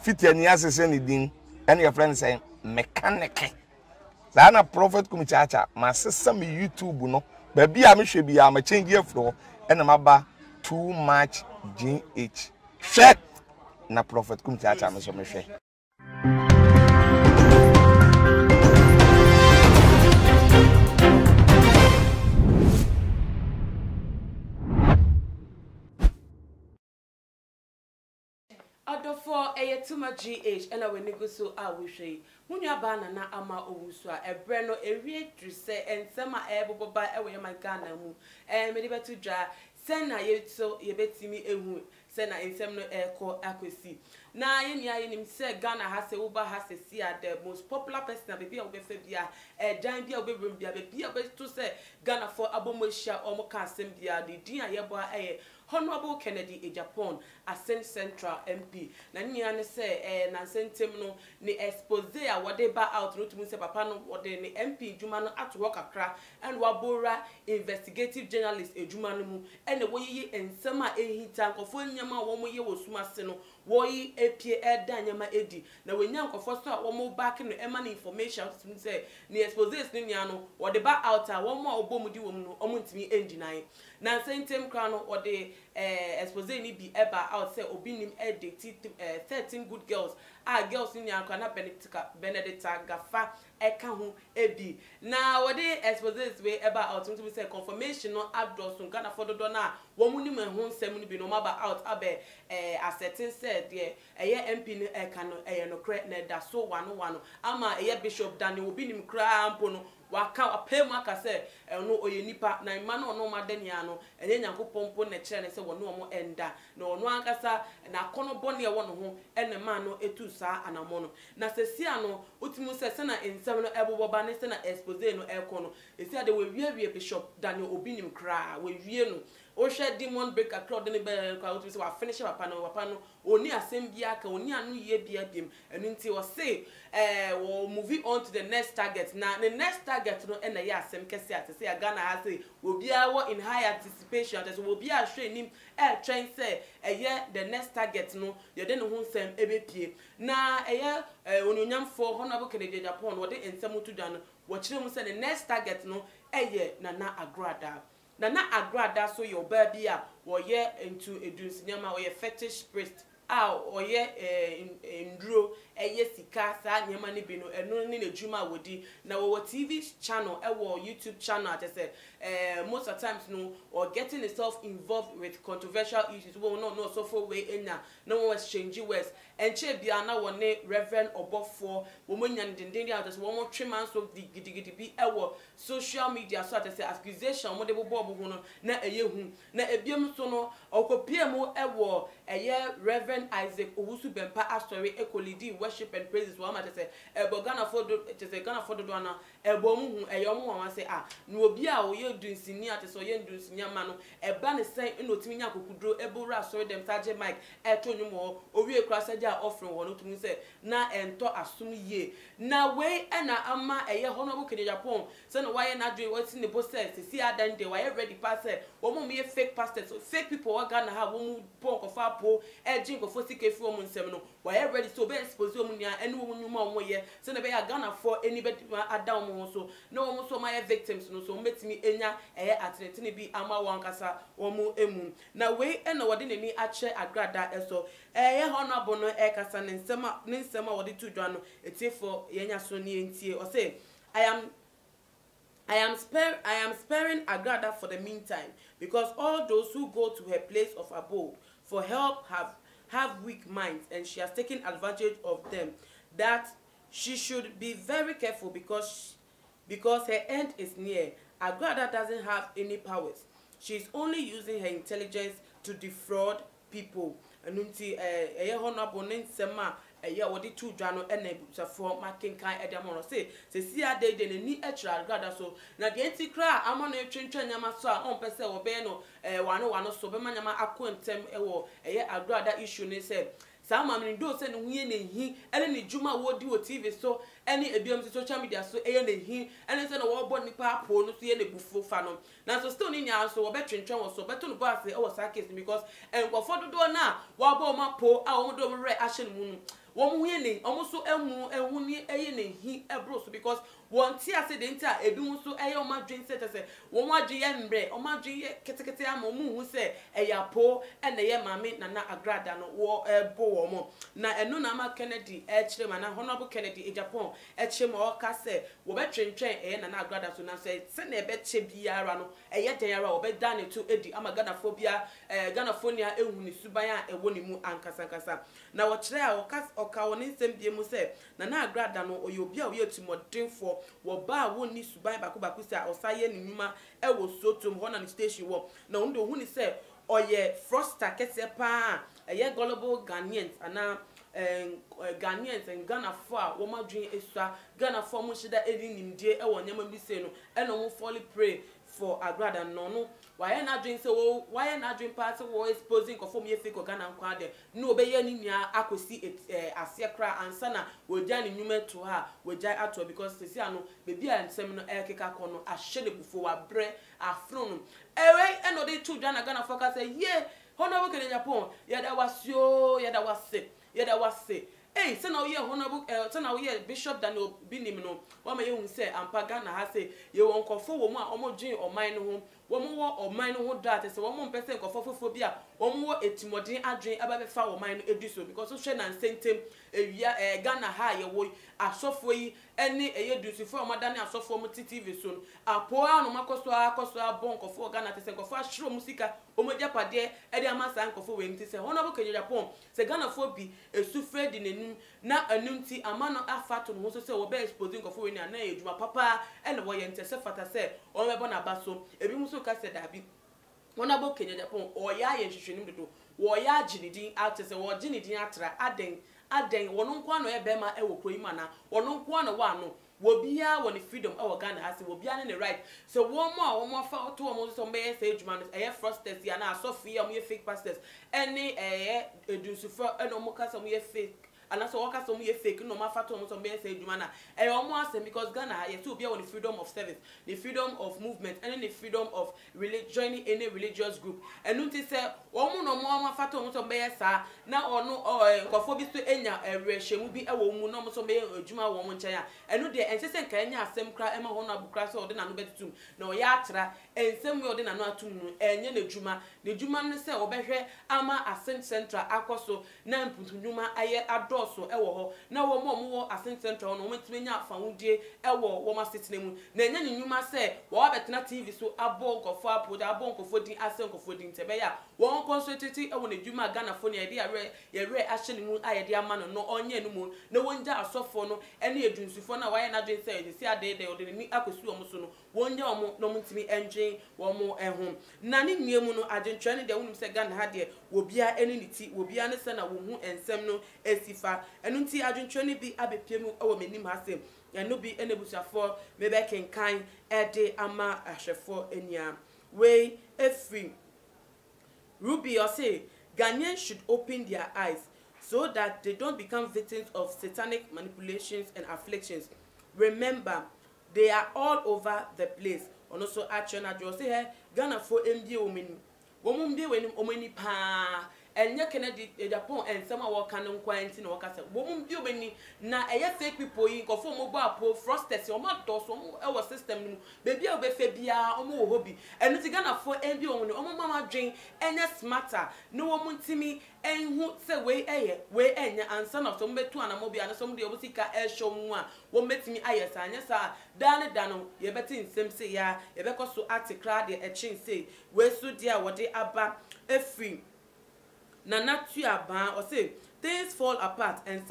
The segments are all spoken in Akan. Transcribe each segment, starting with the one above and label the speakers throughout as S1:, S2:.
S1: fiti ani asese ne din and your friend say mechanic na prophet kumichacha ma sesa me YouTube no ba bia me hwe bia ma change afro and ma ba too much GH hwe na prophet kumichacha me so me hwe
S2: Adofo too much GH and we nego so we hwe munya ba na ama owusu a ebre no ewie drise ensema eboboba ewe ya Ghana mu me de betu dwa sena yeto yebetimi ehu sena ensem no eko akosi na yenia yenim se Ghana ha se uba ha se si the most popular person bia obefa bia dan bia obebrum bia bia obeto se Ghana for abomohia omo ka asem bia de din ayebo Honorable Kennedy Ejapon Ascent Central MP na nya ne se na sentem no ni expose a wode ba out no tumu se papa no wode ni MP djuma no ato work akra and wabora investigative journalist ejuma no mu ene woyi ensem a ehita nkofo nyama wo mo ye wosuma se no woyi epie eda nyama edi na wenya nkofo so a wo mo back no ema na information tumu se ni expose ni nya no wode ba out a wo mo obomudi wo mu no omo ntimi enginan na sentem kra no wode expose ni bi eba out say obinim edit 13 good girls girls in yankana Benedicta Gafa eka hu ebi na wode expose we eba out to say confirmation no addos Ghana for do na wo munim hu nsem ni bi no maba out abe asserting said there MP no eka no no kre na da so wano ama Bishop Daniel obinim kra ampo no waka apemu aka se no oye nipa na ima no no madania no enye nyankopompo na kire ne se wono omo enda na ono ankasa na kono bone ye wono ho ene ma no etu saa anamo no na sesia no utimu se na ensem no eboboba ne se na expose no ekono esia de we wie Bishop Daniel obinim kra we wie no o hwe demon breaker crowd ne be kwa utimu se wa finish papa no oni asem bia ka oni anu ye bia biem enu nti o say we moving on to the next target na the next target no ena ya asem kese atese ya Ghana ha say obi awo in high anticipation that obi a hwe nim train say the next target no ye de no ho nsem ebepie na onyonyamfo Honorable Kennedy Ejapon wo de ensem otuda no wo kire mu say the next target no Nana Agrada Nana Agrada so your baby a wo ye into edunsinyama wo ye fetish priest oye ndro sika sa nyema ne bi no eno ne najuma wodi na wo TV channel YouTube channel atese most of times no or getting itself involved with controversial issues we no so for way enya no exchange words enche bia na wo ne Reverend Obofo wo monya ndendende atese wo mo twema so gidigidi bi social media so atese accusation mo de bobo no na hu na ebiem so no okopie mu Reverend Isaac Owusu Bempa Astori Ekolidi worship and praises wa ma tese Ghana for do na mu hu say no obi a wo ye dunsini atese o ye dunsinya ma no eba ne sen no timi nya kokudro ebura asori dem taje mic tonwum ho owie kra saja offering wo no tumi say na ento asum ye na we na ama Honorable Kennedy Ejapon say no why na doing what in the process see adan dey why ready pass wo mo me fake pastors so fake people wa Ghana have wo mu pon ko fa po for sike from nsem no why ready so be expose mu nia ene wo nyuma wo ye se na be ya Ghana for anybody adam mo so no wo so my victims no so metimi enya atlete ne bi ama wankasa wo mu emu na we na wode neni ache Agrada eso honorable no kasa ne nsema wode tu dwa no etifo yenya so ne entie o say I am sparing Agrada for the meantime because all those who go to her place of abode for help have weak minds and she has taken advantage of them. That she should be very careful because her end is near. Agrada doesn't have any powers. She's only using her intelligence to defraud people. And honorable Nsema wodi tu dwano for making kind ediamono say see ade de ni Agrada so na de antikra ama no twentwa nyama so a on pese wo be no wano so be manyama akontem Agrada issue ne say sama mini do say no hu ye ne hi ene ne djuma wodi wo TV so ene ebiam social media so ne hi ene say no wo bo nipa apo no so ye ne bufo fa no na so still ni nya so wo be twentwa wo so beto no boss e wo sa case because enkofo dodo na wo bo ma po a wo do re action mu no wo mu ye ne omuso ehu ni eye ne hi ebro so because won ti ase de nta ebi mu so eye o ma dwen se wo mu adwe ye mbre o ma dwen ye ketekete ama mu hu se eya po ene ye mame Nana Agrada no wo bo wo mo na enu na ma Kennedy kire ma na Honorable Kennedy e Japan kire ma o ka se wo be twentwen eye Nana Agrada so na se na e be che biara no eye den yara wo be dan to edi ama Ghana phobia Ghana phonia ehu ni suban a ewo ni mu ankasa na wo kire a o ka woni nsem bie mu se Nana Agrada no oyobi a wo yetimodinfo wo ba wo ni suban baku se osaye ni nyuma ewo sotom ho na station wo na ndo hu ni se oye froster kese pa eye global Ghanaians ana Ghanaians and Ghana for wo ma dwen esua Ghana for mo shida edi nimdie ewo nyama bi se no eno mo folly pray for Agrada no why na dwen se wo why na dwen part wo exposing ko for me fake Ghana nkwa de no obeye ni nua akosi ase kra ansa na wo ja ni nyuma to ha wo ja ato because sisi ano bebi a nsem no ekeka ko no ahye de bufo wa bre afro no ewe eno de tu Ghana focus say ye Honorable Kennedy Japan yada wase eh se na wo ye Honorable se na wo ye Bishop Daniel Binim no wa ma ye hu se ampa Ghana ha se ye won kofo wo mu a omo dwen oman no ho wo mu wo oman no ho dat se wo mu mpese nkofo fofo bi a wo mu wo etimodin adwen aba be fa oman no edu so because so hwe na nsentem ewia Ghana ha ye wo asofo yi ene eye dusifo omadane asofo mu TV so no apo anu makoso abon nkofo Ghana te se nkofo ahiro musika omoja pade e de amasa nkofo we nti se Honorable Kennedy Japan se Ghana fo bi esufre di nenum na anunti amano afato no so se wo be exposing nkofo we ni ana ejuma papa ene wo ye ntese fata se o mebo na baso ebi muso ka se dabi Honorable Kennedy Japan o ya ye hwehwenim dodo wo ya ginidin atse wo ginidin atra aden wono nkwa no ebe ma ewo kroyima na wono nkwa no wa no wobia woni freedom e wo Ghana hase wobia ne right so wo mo afa to wo so mbe say adwuma no eye frosters ya na asofia mo ye fake pastors ene edusufo eno mo kasa mo ye fake anaso waka so mo ye fake no ma fato mo so mbe say adwuma na omo asem because Ghana ye so obia woni freedom of service the freedom of movement and the freedom of joining any religious group enunti say wo mo no mo fato mo so mbe sa na ono nkofo bi so enya rehwemu bi ewo mu no mo so mbe adwuma wo mo nchen a enu de ensese nka enya asem kra ema ho na bukra so ode na no betutum na o ya atra ensem we ode na no atum no enye na adwuma ne adwuma no se obehwe ama Ascent Central akoso na mputunwuma aye adoso ewo ho na wo mo Ascent Central no metimenya afawudie ewo wo ma sitine mu na enye ne nwuma se wo betena TV so abo nkofo apoda abo nkofo din ase nkofo din tebe ya wo concentrate ewo na adwuma Ghana fo ne ye re ahye ne mu aye de ama no onye no mu na wonja asofo no ene edunsufo na waye na dwen say si ade de ode ni akosu omo so no wonja omo no mutimi enjwen wo mo ehum na ne nnuemu no agentwa ne de wonum se Ghana ha de wobia ene niti wobia ne se na wo hu ensem no esifa enu nti agentwa ne bi abepiemu ewo menim ha se eno bi ene busuafo mebe kenkan ede ama ahwefo enia we efri Ruby or say Ghanaians should open their eyes so that they don't become victims of satanic manipulations and afflictions. Remember, they are all over the place. And also, action at your say, Ghana for MD woman be when omeni pa. Enye Kennedy Japan and some our canon quarantine or cassa. Woman be when na a fake people in conform mobile frosters or mad doors our system. Baby of Fabia or more hobby. And it's Ghana for MD on mama drink and a smatter. No woman to me and who say way and son of some betu and a mobile and somebody obusika air show one. What makes me ayes and yes, sir. Dano, ye better in some say ya, ye better so at a crowd a chain say, where so dear what they are a free. Nana Tuaba or say things fall apart and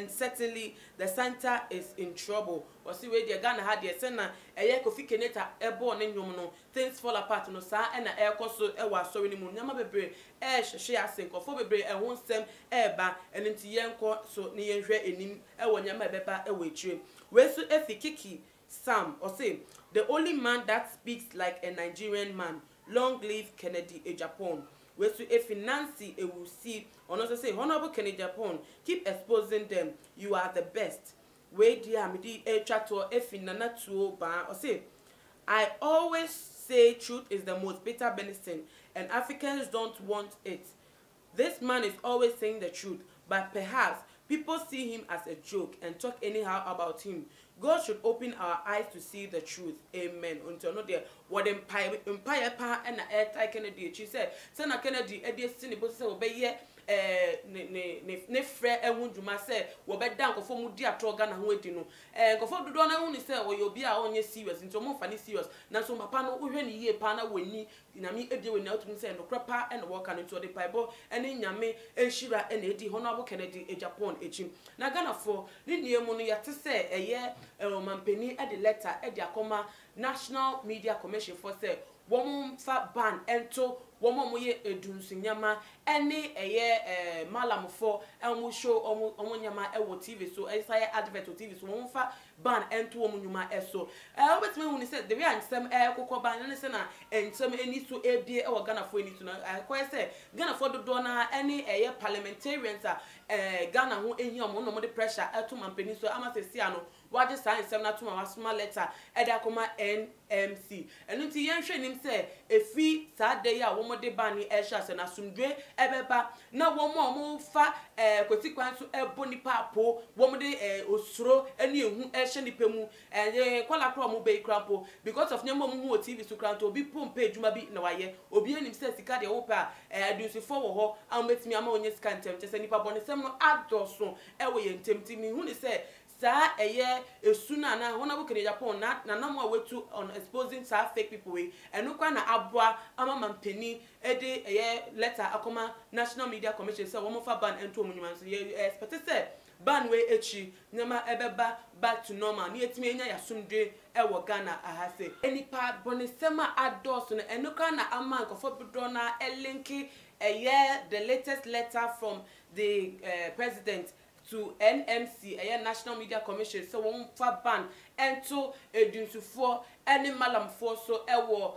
S2: certainly the Santa is in trouble. Or see where the Ghana had the sena a year coffee caneta airborne in no things fall apart no sa and a air coso ewa sorry ni mun yama bebre she sink or for bebre and won't stem airba and into yanko so near enim ewa yama beba away tree. Where so if kiki Sam or say the only man that speaks like a Nigerian man. Long live Kennedy Japan. We so if Nancy will see or also say Honorable Kennedy Japan keep exposing them. You are the best. We dear me a chat or if in nana to ba or say I always say truth is the most bitter medicine and Africans don't want it. This man is always saying the truth, but perhaps People see him as a joke and talk anyhow about him. God should open our eyes to see the truth. Amen. Until no there, what empire pa and air Kennedy. She said, Senator Kennedy, Eddie Sinibus, obey ne frɛ ehun dwuma sɛ wo bɛ dan kofo mu di atro Ghana ho edi no kofo dodo na hu ni sɛ wo yo bia onye serious nti mo fa ni serious na so papa no wohwɛ ni yie pa na wani na mi edie wani atum sɛ no krapa and wo ka no to the bible ene nyame enhira ene edi honorable Kennedy Japan echi na Ghana for ni niemu no yate sɛ eye mampeni e de letter e de akoma National Media Commission for say wom fa ban ento womo ye edunsunyama ene eye malamfo emu show omo nyama e wo TV so e say advert o TV so wom fa ban ento womo nyuma eso obetime hu ni say the way ansem kokko ban ne say na ensem eni so ebie e wo Ghana fo eni so na akoy say Ghana fo dodo na ene eye parliamentarians Ghana ho ehia omo no mo de pressure eto mampeni so ama se sia no waje sign sem na to ma wasoma letter e da koma NMC enu ti yen hwe nim say efi saa day a wo de ban ni ehya se na sumdwe ebeba na wo mo fa kweti kwan so ebo nipa apo wo de osuro ene ehu ehye nipa mu kwala kro mo be krampo because of nyemo mu TV so kranto obi pompe adwuma bi na waye obi enim say sika de wo pa adusifo wo ho ametimi ama onye sika ntem che se nipa bone sem no adoso ewe ye ntemti mi hu ni say sa eye esuna na Honorable Kennedy Japan na namo wetu on exposing sa fake people we enu kwa na aboa ama mampeni ede eye letter akoma National Media Commission say wo mo fa ban ento omunyuma so ye expect say ban we echi nyama ebeba back to normal ni etimi enya yasumdwe ewo Ghana ahase enipa bonesema ados no enu kwa na ama nkofo bido na elinki eye the latest letter from the president to NMC, a National Media Commission, so one for ban and to edunsufor any malam for so ewo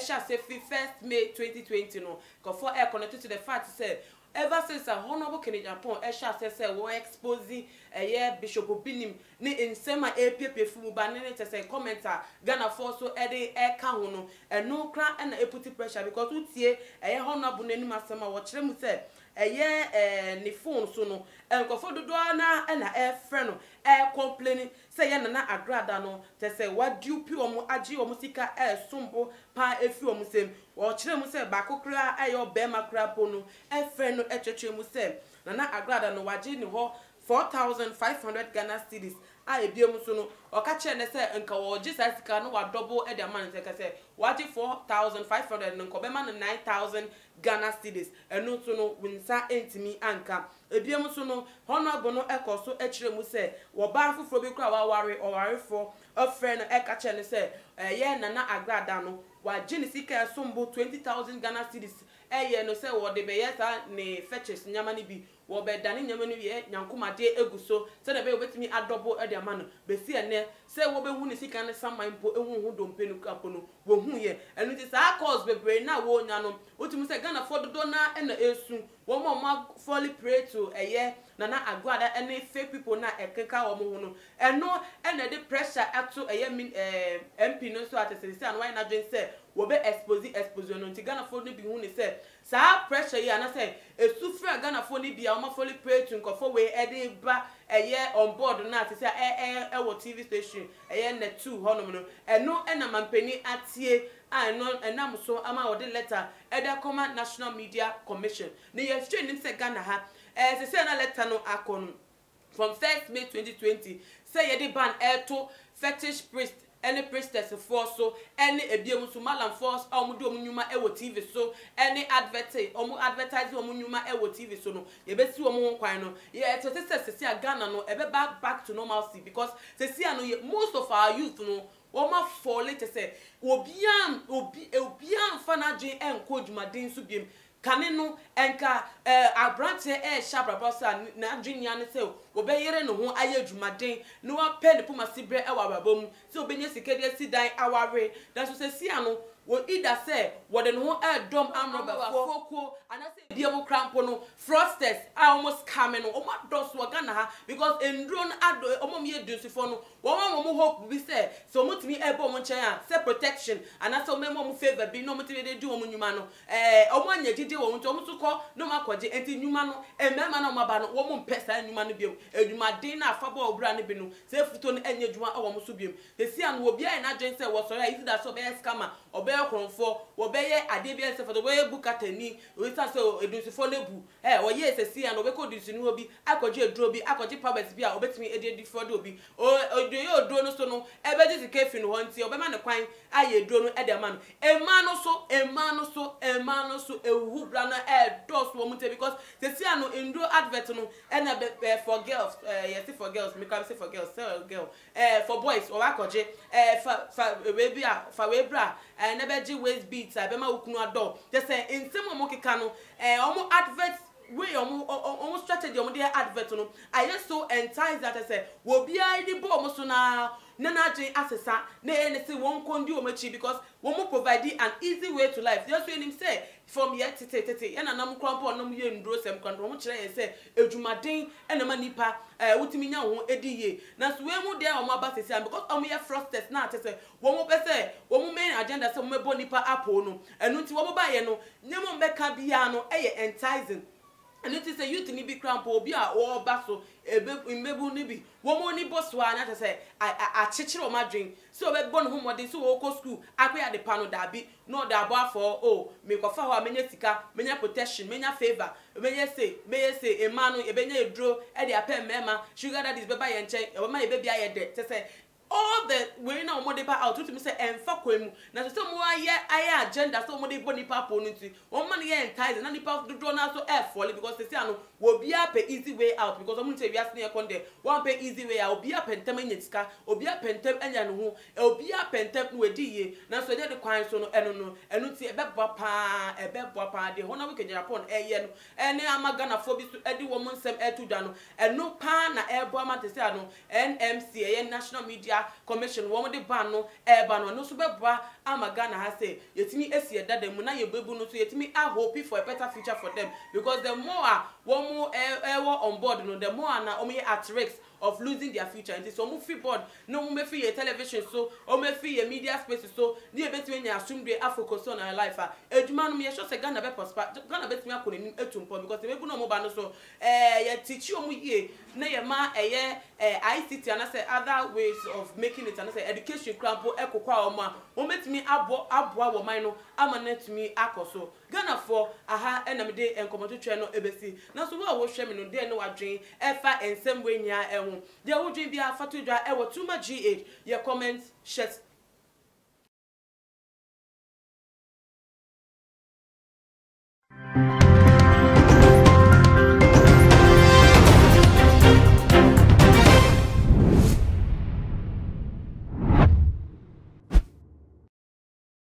S2: shall say 1st May 2020 no for air connected to the fact say ever since a Honorable Kennedy Japan shall say we exposing a year Bishop Obinim ni in sema APP fu ban ne say commenter Ghana for so ede e ka ho no no kra and e put pressure because utie a honorable nani masema wo kire mu say ni phone so no enkofo dodo na na friend no complaining say ye na agrada no te say wadu pi omo agi omo sika sombo pa efi omo sem wo kire mu say ba kokra be makra po no friend no twetwe mu say na agrada no wagi ni ho 4,500 Ghana cedis ebiem so no oka che ne say nka wo gi sika no wa double e de man say ka say wagi 4,500 no be man 9,000 Ghana cedis eno so no winsa entimi anka ebiem so no honorable no ekoso ekire mu say wo ba foforo bi kra wa ware owarefo ofre no eka che ne say ye na agrada no wa gi ni sika sombo 20,000 Ghana cedis ye no say wo de be yesa ne fetches nyama ni bi wo be dane nyama ni ye nyankomade eguso say na be obetimi adobo e de amano be si ene say wo be hu ni sika ne samanpo ehu hu dompe no kapo no wo hu ye enu ti sa cause bebre na wo nya no otimu say Ghana for dodo na na esu wo mo fully pray to eye na agwada any fake people na ekeka wo mo hu no eno ena de pressure ato eye MP no so atese say an why na dwen say wo be expose no nti Ghana for no bi hu ni say sa pressure yi ana say esu fra Ghana for ni bia wo fully pray to nkofo we ede ba eye on board na atese wo TV station eye na 2 honom no eno ena mampeni atie no enam so ama wo de letter ede koma National Media Commission ni ye straight nim say Ghana ha say na letter no akon from 1st May 2020 say ye de ban to fetish priest any priestess for so any ebiem so malam force omudo omunyuma ewo TV so any advertise omunyuma ewo TV so no ye besi omu kwan no ye say Ghana no ebe back to normalcy because say no most of our youth no woma fall it say obian fana gin enko dwumaden so biem kane no enka abrante shabrabasa na dwunya ne say obeyere no ho aye dwumaden no wa pe ne poma sibre e wa babam say obenye sikede si dan aware that so say no wo either say what den ho dom amroba foko and I say biemo crampo no frosters are almost coming o ma dos wo Ghana ha because endro no ado omom ye dusifo no wo mo hope bi say so mutimi ebo mo nchen a say protection and I say mo favor bi no mutimi dey do mo nyuma no omo anya gidi wo nto mo sukọ no makoje enti nyuma no emema na mo ba no wo mo mpesa nyuma no biom edwuma den na afa ba obra ne bi no say futo no anya dwuma wo mo so biom esi an wo bia na dwen say wo so ya isi da so be scammer obey kronfo wo be ye ade bia say for the way bukatani we say so edusifo nebu wo ye sesi an wo be ko dusinu obi akoje eduro bi akoje powers bi a obetimi edi for do obi odo ye odo no so no ebe ji sikefi no honti obema ne kwan aye eduro no ede ma no ema no so ewu bra na dos wo mute because sesi an no enduro advert no na for girls yes for girls me can say for girls say girl for boys o akoje we bia fa we bra na be ji waist beats abema ukunu ado just say insem mo keka no omo advert we omo strategy omo dey advert no I just so entice that I say wo bia di bo mo so na jin asesa na say won kondi omachi because wo mo provide an easy way to life just when him say from here tete na nam krampo nam ye ndro sem kwanto mo kire say edwumaden na ma nipa wutimi nya ho ediye na so we mu dey omo abasesi because omo ye frosters na tete wo mo be say wo mo main agenda say mo mebo nipa apo no enu nti wo mo ba ye no nyemo mbeka bia no enticing. And it is a youth ni bi crampo obi a wo ba so mebu ni bi wo mo ni boswa na say I chichire o madwen so we born home modern so wo ko school akwa de pano da bi no da bo afọ me ko fa ho amenya sika menya protection menya favor menya say emanu e benya edro e de apem mema sugar daddies beba ye nchen e ma ye be bia ye de say all the we na omo dey pa out to me say emfa kwemu na so mo aye agenda so mo dey boni pa po nti o man ye entice na nipa do na so fall because say anu wo bia pe easy way out because omo nti wiase na kon dey one pe easy way out bia pentem anya sika obia pentem anya no ho obia pentem no ediye na so dey the kwan so no enu ti ebeboa pa de ho na we kenya pon eye no ene amagana fo bi so edi wo mo nsem etu da no enu pa na ebo ma te say anu NMC eye National Media Commission wo mo de ban no no so beboa amagana ha say yetimi esi edada mu na yebebu no so yetimi a hope for a better future for them because the more wo mo on board no the more na o me at risk of losing their future and so mo free board no mo me free television so o me free media space so ni ebetimi nya assume dey focus on our life eduma no me sure say Ghana be prosper Ghana betimi akọ ni etumpo because mebu no mo ba no so ye teach you mo ye na ye ma ICT and I say other ways of making it and I say education crampo ekokwa o ma mo metimi aboa wo man no amanet mi akoso Ghana for aha enam de enkomoto twa no ebesi na so wo hwe me no de no wadwen efa ensem we nya ehun de wo dwen bia fato dwa e wo too much GH your comments share